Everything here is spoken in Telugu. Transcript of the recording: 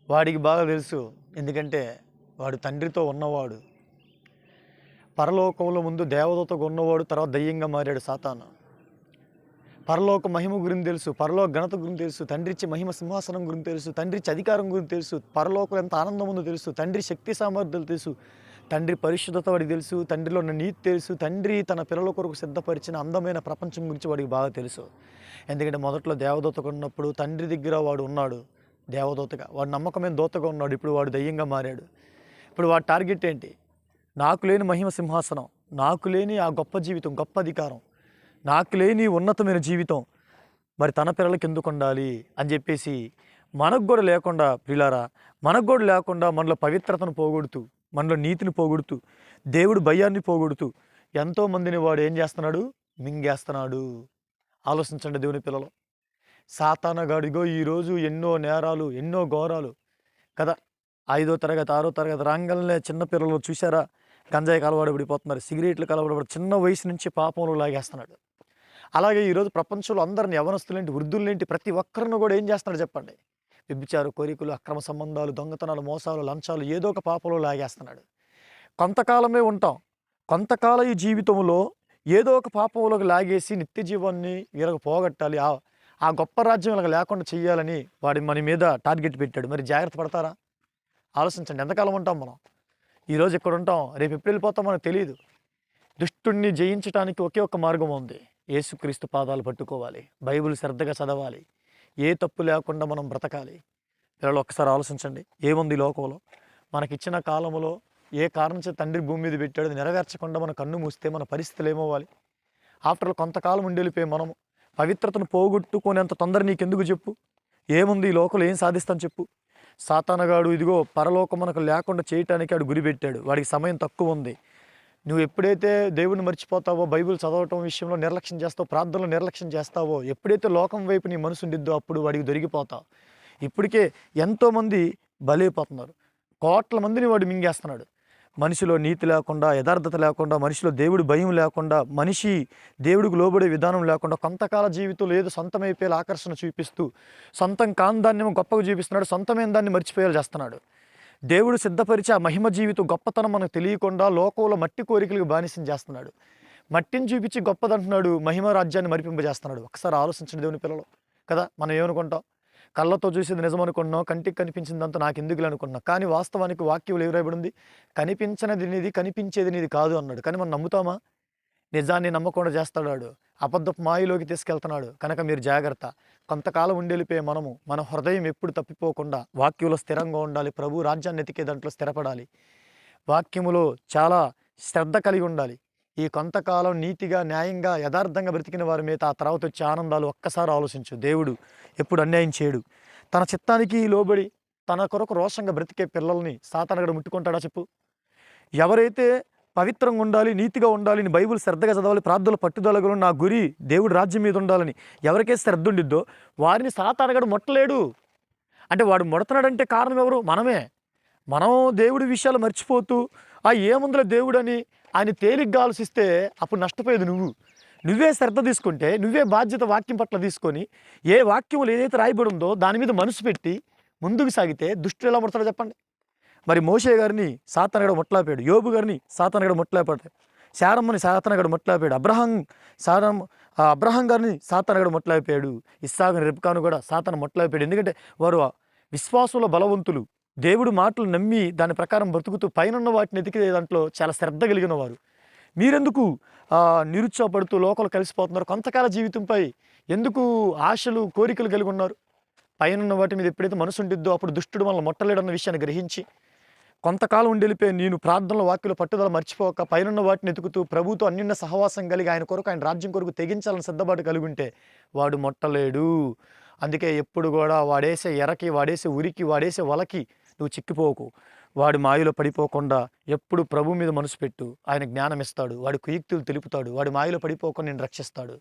వాడికి బాగా తెలుసు. ఎందుకంటే వాడు తండ్రితో ఉన్నవాడు. పరలోకంలో ముందు దేవదూతగా ఉన్నవాడు, తర్వాత దయ్యంగా మారాడు సాతాను. పరలోక మహిమ గురించి తెలుసు, పరలోక ఘనత గురించి తెలుసు, తండ్రి ఇచ్చే మహిమ సింహాసనం గురించి తెలుసు, తండ్రి ఇచ్చే అధికారం గురించి తెలుసు, పరలోకం ఎంత ఆనందం ఉందో తెలుసు, తండ్రి శక్తి సామర్థ్యాలు తెలుసు, తండ్రి పరిశుద్ధత వాడికి తెలుసు, తండ్రిలో ఉన్న నీతి తెలుసు, తండ్రి తన పిల్లల కొరకు సిద్ధపరిచిన అందమైన ప్రపంచం గురించి వాడికి బాగా తెలుసు. ఎందుకంటే మొదట్లో దేవదూతగా ఉన్నప్పుడు తండ్రి దగ్గర వాడు ఉన్నాడు దేవదూతగా, వాడు నమ్మకమైన దూతగా ఉన్నాడు. ఇప్పుడు వాడు దయ్యంగా మారాడు. ఇప్పుడు వాడి టార్గెట్ ఏంటి? నాకు లేని మహిమ సింహాసనం, నాకు లేని ఆ గొప్ప జీవితం, గొప్ప అధికారం, నాకు లేని ఉన్నతమైన జీవితం మరి తన పిల్లలకి ఎందుకు ఉండాలి అని చెప్పేసి మనకు కూడా లేకుండా ప్రియులారా, మనకు కూడా లేకుండా మనలో పవిత్రతను పోగొడుతూ, మనలో నీతిని పోగొడుతూ, దేవుడు భయాన్ని పోగొడుతూ ఎంతోమందిని వాడు ఏం చేస్తున్నాడు? మింగేస్తున్నాడు. ఆలోచించండి దేవుని పిల్లలు. సాతానగాడిగో ఈరోజు ఎన్నో నేరాలు, ఎన్నో ఘోరాలు కదా. 5వ తరగతి 6వ తరగతి రాంగల్నే చిన్న పిల్లలు చూసారా? గంజాయికి అలవాటుపడిపోతున్నారు, సిగరెట్లకు అలవాటుపడి చిన్న వయసు నుంచి పాపంలో లాగేస్తున్నాడు. అలాగే ఈరోజు ప్రపంచంలో అందరిని యవనస్తులేంటి, వృద్ధులేంటి, ప్రతి ఒక్కరిని కూడా ఏం చేస్తున్నాడు చెప్పండి? వ్యభిచార కోరికలు, అక్రమ సంబంధాలు, దొంగతనాలు, మోసాలు, లంచాలు, ఏదో ఒక పాపంలో లాగేస్తున్నాడు. కొంతకాలమే ఉంటాం, కొంతకాలం ఈ జీవితంలో ఏదో ఒక పాపంలోకి లాగేసి నిత్య జీవాన్ని వీళ్ళకి పోగొట్టాలి, ఆ గొప్ప రాజ్యం వీళ్ళకి లేకుండా చెయ్యాలని వాడి మన మీద టార్గెట్ పెట్టాడు. మరి జాగ్రత్త పడతారా? ఆలోచించండి. ఎంతకాలం ఉంటాం మనం? ఈరోజు ఇక్కడ ఉంటాం, రేపు ఎప్పుడు వెళ్ళిపోతాం మనకు తెలియదు. దుష్టుణ్ణి జయించడానికి ఒకే ఒక్క మార్గం ఉంది. యేసుక్రీస్తు పాదాలు పట్టుకోవాలి, బైబిల్ శ్రద్ధగా చదవాలి, ఏ తప్పు లేకుండా మనం బ్రతకాలి. పిల్లలు ఒక్కసారి ఆలోచించండి. ఏముంది ఈ లోకంలో? మనకిచ్చిన కాలంలో ఏ కారణం చేత తండ్రి భూమి మీద పెట్టాడు, నెరవేర్చకుండా మన కన్ను మూస్తే మన పరిస్థితులు ఏమవ్వాలి? ఆఫ్టర్ కొంతకాలం ఉండిపోయి మనము పవిత్రతను పోగొట్టుకునేంత తొందర నీకెందుకు చెప్పు? ఏముంది ఈ లోకంలో? ఏం సాధిస్తాను చెప్పు? సాతానగాడు ఇదిగో పరలోకం మనకు లేకుండా చేయటానికి ఆడు గురి పెట్టాడు. వాడికి సమయం తక్కువ ఉంది. నువ్వు ఎప్పుడైతే దేవుడిని మర్చిపోతావో, బైబిల్ చదవటం విషయంలో నిర్లక్ష్యం చేస్తావో, ప్రార్థనలో నిర్లక్ష్యం చేస్తావో, ఎప్పుడైతే లోకం వైపు నీ మనసు ఉండిద్దో అప్పుడు వాడికి దొరికిపోతావు. ఇప్పటికే ఎంతోమంది బలైపోతున్నారు. కోట్ల మందిని వాడు మింగేస్తున్నాడు. మనిషిలో నీతి లేకుండా, యథార్థత లేకుండా, మనిషిలో దేవుడి భయం లేకుండా, మనిషి దేవుడికి లోబడే విధానం లేకుండా, కొంతకాల జీవితంలో ఏదో సొంతమైపోయేలా ఆకర్షణ చూపిస్తూ, సొంతం కాని దాన్ని గొప్పగా చూపిస్తున్నాడు, సొంతమైన దాన్ని మర్చిపోయేలా చేస్తున్నాడు. దేవుడు సిద్ధపరిచి ఆ మహిమ జీవితం గొప్పతనం మనకు తెలియకుండా లోకంలో మట్టి కోరికలకు బానిసం చేస్తున్నాడు. మట్టిని చూపించి గొప్పదంటున్నాడు, మహిమ రాజ్యాన్ని మరిపింపజేస్తున్నాడు. ఒకసారి ఆలోచించండి దేవుని పిల్లలు కదా. మనం ఏమనుకుంటాం? కళ్ళతో చూసేది నిజం అనుకున్నాం, కంటికి కనిపించిందంతా నాకు ఎందుకులే అనుకున్నాం. కానీ వాస్తవానికి వాక్యంలో ఎవరైబడింది? కనిపించనిది నీది, కనిపించేది నీది కాదు అన్నాడు. కానీ మనం నమ్ముతామా? నిజాన్ని నమ్మకుండా చేస్తాడు వాడు, అబద్ధపు మాయలోకి తీసుకెళ్తున్నాడు. కనుక మీరు జాగ్రత్త. కొంతకాలం ఉండెళ్ళిపోయే మనము మన హృదయం ఎప్పుడు తప్పిపోకుండా వాక్యంలో స్థిరంగా ఉండాలి. ప్రభు రాజ్యాన్ని ఎతికే దాంట్లో స్థిరపడాలి. వాక్యములో చాలా శ్రద్ధ కలిగి ఉండాలి. ఈ కొంతకాలం నీతిగా, న్యాయంగా, యథార్థంగా బ్రతికిన వారి మీద ఆ తర్వాత వచ్చే ఆనందాలు ఒక్కసారి ఆలోచించు. దేవుడు ఎప్పుడు అన్యాయం చేయడు. తన చిత్తానికి లోబడి తన కొరకు రోషంగా బ్రతికే పిల్లల్ని సాతానగాడు ముట్టుకుంటాడా చెప్పు? ఎవరైతే పవిత్రంగా ఉండాలి, నీతిగా ఉండాలి, బైబిల్ శ్రద్ధగా చదవాలి, ప్రార్థనలు పట్టుదలగలను, నా గురి దేవుడు రాజ్యం మీద ఉండాలని ఎవరికైతే శ్రద్ధ ఉండిద్దో వారిని సాతానగాడు ముట్టలేడు. అంటే వాడు ముడుతున్నాడంటే కారణం ఎవరు? మనమే. మనం దేవుడి విషయాలు మర్చిపోతూ ఏముందిలే దేవుడు అని ఆయన తేలిగ్గా ఆలోచిస్తే అప్పుడు నష్టపోయేది నువ్వే శ్రద్ధ తీసుకుంటే, నువ్వే బాధ్యత వాక్యం పట్ల తీసుకొని ఏ వాక్యంలో ఏదైతే రాయబడి ఉందో దాని మీద మనసు పెట్టి ముందుకు సాగితే దుష్టుడు ఎలా ముడతాడో చెప్పండి. మరి మోషే గారిని సాతానగాడు ముట్టలేపాడు, యోబు గారిని సాతానగాడు ముట్టలేపాడు, శారమ్మని సాతానగాడు ముట్టలేపాడు, అబ్రహాం గారిని సాతానగాడు ముట్టలేపాడు, ఇస్సాకుని రెబ్కాను కూడా సాతాను ముట్టలేపాడు. ఎందుకంటే వారు విశ్వాసంలో బలవంతులు, దేవుడు మాటలు నమ్మి దాని ప్రకారం బ్రతుకుతూ పైనున్న వాటిని ఎతికే దాంట్లో చాలా శ్రద్ధ కలిగిన వారు. మీరెందుకు నిరుత్సాహపడుతూ లోకలు కలిసిపోతున్నారు? కొంతకాల జీవితంపై ఎందుకు ఆశలు, కోరికలు కలిగి ఉన్నారు? పైనున్న వాటి మీద ఎప్పుడైతే మనసు ఉండిద్దో అప్పుడు దుష్టుడు మనల్ని ముట్టలేడన్న విషయాన్ని గ్రహించి కొంతకాలం ఉండిపోయి నేను ప్రార్థనలో వాక్యలో పట్టుదల మర్చిపోక పైనున్న వాటిని ఎతుకుతూ ప్రభుతో అన్యున్న సహవాసం కలిగి ఆయన కొరకు, ఆయన రాజ్యం కొరకు తెగించాలని సిద్ధపాటు కలిగి ఉంటే వాడు ముట్టలేడు. అందుకే ఎప్పుడు కూడా వాడేసే ఎరకి, వాడేసే ఉరికి, వాడేసే వలకి నువ్వు చిక్కిపోకు. వాడి మాయలో పడిపోకుండా ఎప్పుడు ప్రభు మీద మనసు పెట్టు. ఆయన జ్ఞానం ఇస్తాడు, వాడి కుయుక్తులు తెలుపుతాడు, వాడి మాయలో పడిపోకుండా నేను రక్షిస్తాడు.